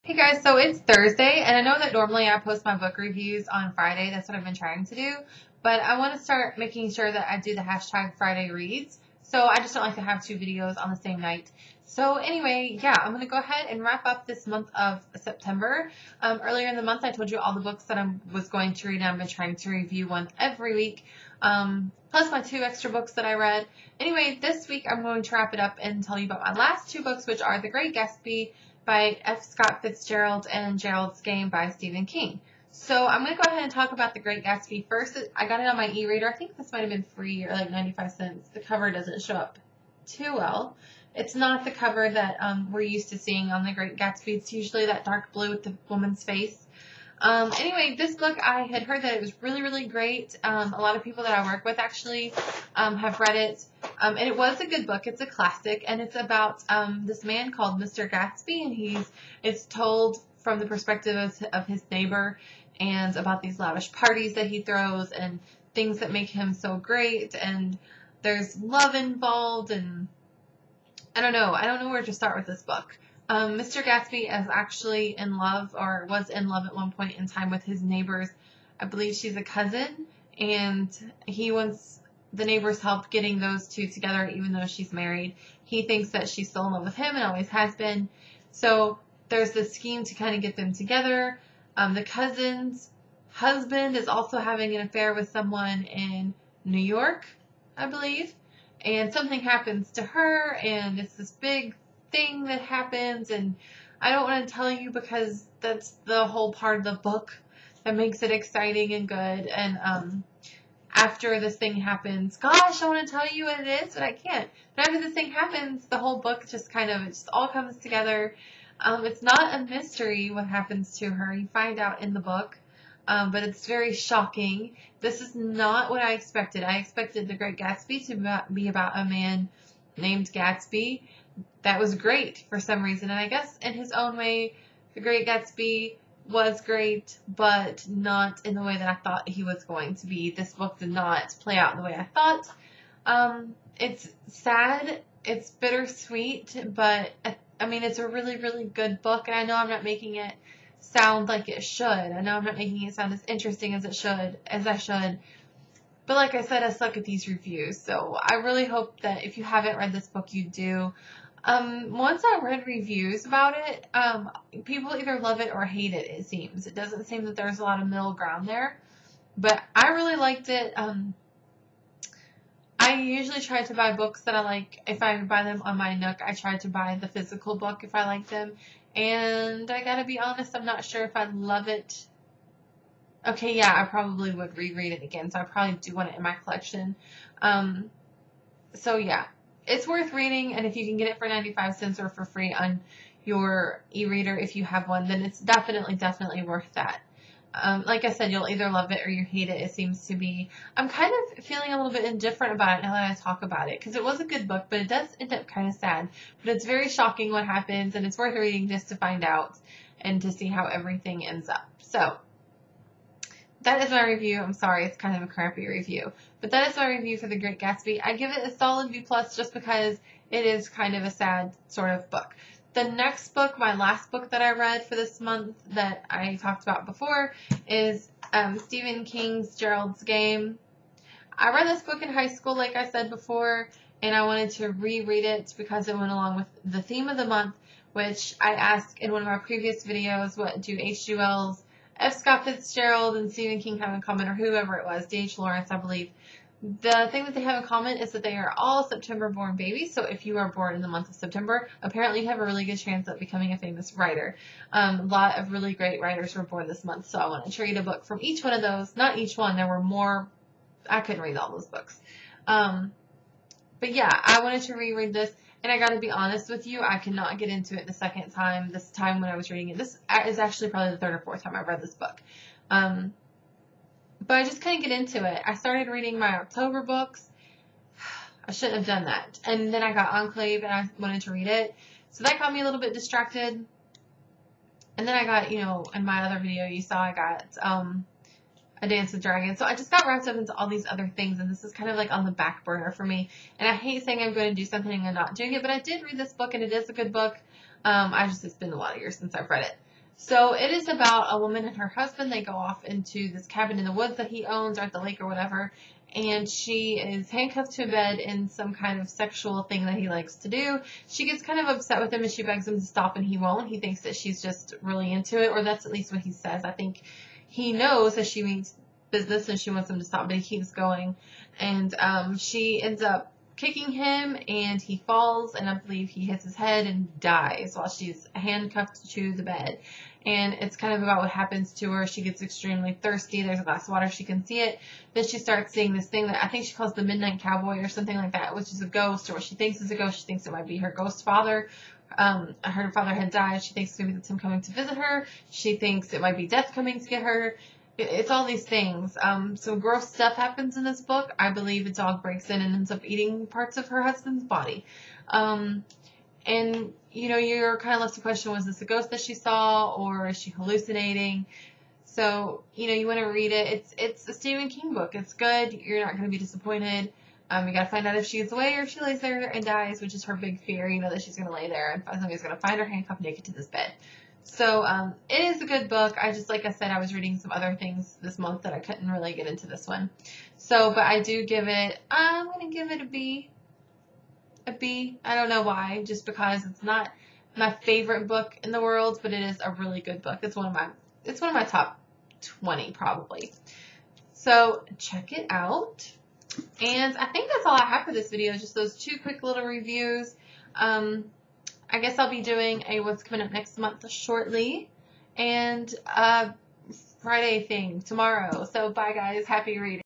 Hey guys, so it's Thursday, and I know that normally I post my book reviews on Friday. That's what I've been trying to do, but I want to start making sure that I do the hashtag Friday Reads. So I just don't like to have two videos on the same night. So anyway, yeah, I'm going to go ahead and wrap up this month of September. Earlier in the month, I told you all the books that I was going to read, and I've been trying to review one every week, plus my 2 extra books that I read. Anyway, this week I'm going to wrap it up and tell you about my last 2 books, which are The Great Gatsby by F. Scott Fitzgerald and Gerald's Game by Stephen King. So I'm going to go ahead and talk about The Great Gatsby first. I got it on my e-reader. I think this might have been free or like 95 cents. The cover doesn't show up too well. It's not the cover that we're used to seeing on The Great Gatsby. It's usually that dark blue with the woman's face. Anyway, this book, I had heard that it was really, really great. A lot of people that I work with actually have read it. And it was a good book. It's a classic, and it's about this man called Mr. Gatsby, and it's told from the perspective of his neighbor and about these lavish parties that he throws and things that make him so great, and there's love involved, and I don't know where to start with this book. Mr. Gatsby is actually in love, or was in love at one point in time, with his neighbors. I believe she's a cousin, and he wants the neighbor's help getting those two together, even though she's married. He thinks that she's still in love with him and always has been. So there's this scheme to kind of get them together. The cousin's husband is also having an affair with someone in New York, I believe. And something happens to her, and it's this big thing that happens, and I don't want to tell you because that's the whole part of the book that makes it exciting and good. And after this thing happens, gosh, I want to tell you what it is, but I can't. But after this thing happens, the whole book just it just all comes together. It's not a mystery what happens to her. You find out in the book, but it's very shocking. This is not what I expected. I expected The Great Gatsby to be about a man named Gatsby. That was great for some reason, and I guess in his own way, The Great Gatsby was great, but not in the way that I thought he was going to be. This book did not play out in the way I thought. It's sad, it's bittersweet, but I mean, it's a really, really good book, and I know I'm not making it sound like it should. I know I'm not making it sound as interesting as I should. But like I said, I suck at these reviews, so I really hope that if you haven't read this book, you do. Once I read reviews about it, people either love it or hate it, it seems. It doesn't seem that there's a lot of middle ground there. But I really liked it. I usually try to buy books that I like. If I buy them on my Nook, I try to buy the physical book if I like them. And I gotta be honest, I'm not sure if I'd love it. Okay, yeah, I probably would reread it again, so I probably do want it in my collection. So yeah, it's worth reading, and if you can get it for 95 cents or for free on your e-reader if you have one, then it's definitely, definitely worth that. Like I said, you'll either love it or you hate it, it seems to be. I'm kind of feeling a little bit indifferent about it now that I talk about it, because it was a good book, but it does end up kind of sad. But it's very shocking what happens, and it's worth reading just to find out and to see how everything ends up. So that is my review. I'm sorry, it's kind of a crappy review. But that is my review for The Great Gatsby. I give it a solid B+ just because it is kind of a sad sort of book. The next book, my last book that I read for this month that I talked about before, is Stephen King's Gerald's Game. I read this book in high school, like I said before, and I wanted to reread it because it went along with the theme of the month, which I asked in one of my previous videos, what do H.G. Wells, F. Scott Fitzgerald, and Stephen King have in common, or whoever it was, D.H. Lawrence, I believe. The thing that they have in common is that they are all September-born babies, so if you are born in the month of September, apparently you have a really good chance of becoming a famous writer. A lot of really great writers were born this month, so I wanted to read a book from each one of those. Not each one, there were more. I couldn't read all those books. But yeah, I wanted to reread this. And I gotta be honest with you, I cannot get into it the second time. This time when I was reading it, this is actually probably the 3rd or 4th time I've read this book. But I just couldn't get into it. I started reading my October books. I shouldn't have done that. And then I got Enclave and I wanted to read it. So that got me a little bit distracted. And then I got, in my other video you saw, I got A Dance with Dragons. So I just got wrapped up into all these other things, and this is kind of like on the back burner for me. And I hate saying I'm going to do something and not doing it, but I did read this book, and it is a good book. It's been a lot of years since I've read it. So it is about a woman and her husband. They go off into this cabin in the woods that he owns, or at the lake or whatever, and she is handcuffed to a bed in some kind of sexual thing that he likes to do. She gets kind of upset with him and she begs him to stop, and he won't. He thinks that she's just really into it, or that's at least what he says. I think he knows that she means business and she wants him to stop, but he keeps going. And she ends up kicking him, and he falls, and I believe he hits his head and dies while she's handcuffed to the bed. And it's kind of about what happens to her. She gets extremely thirsty. There's a glass of water. She can see it. Then she starts seeing this thing that I think she calls the Midnight Cowboy or something like that, which is a ghost, or what she thinks is a ghost. She thinks it might be her ghost father. Her father had died. She thinks maybe that's him coming to visit her. She thinks it might be death coming to get her. It's all these things. Some gross stuff happens in this book. I believe a dog breaks in and ends up eating parts of her husband's body. And, you know, you're kind of left to question, was this a ghost that she saw, or is she hallucinating? So, you know, you want to read it. It's a Stephen King book. It's good. You're not going to be disappointed. You got to find out if she gets away or if she lays there and dies, which is her big fear. You know that she's going to lay there and somebody's going to find her handcuffed naked to this bed. So it is a good book. I just, like I said, I was reading some other things this month that I couldn't really get into this one. So, but I do give it, I'm going to give it a B. A B. I don't know why, just because it's not my favorite book in the world, but it is a really good book. It's one of my top 20 probably. So check it out. And I think that's all I have for this video, just those two quick little reviews. I guess I'll be doing a what's coming up next month shortly, and Friday thing tomorrow. So bye guys, happy reading.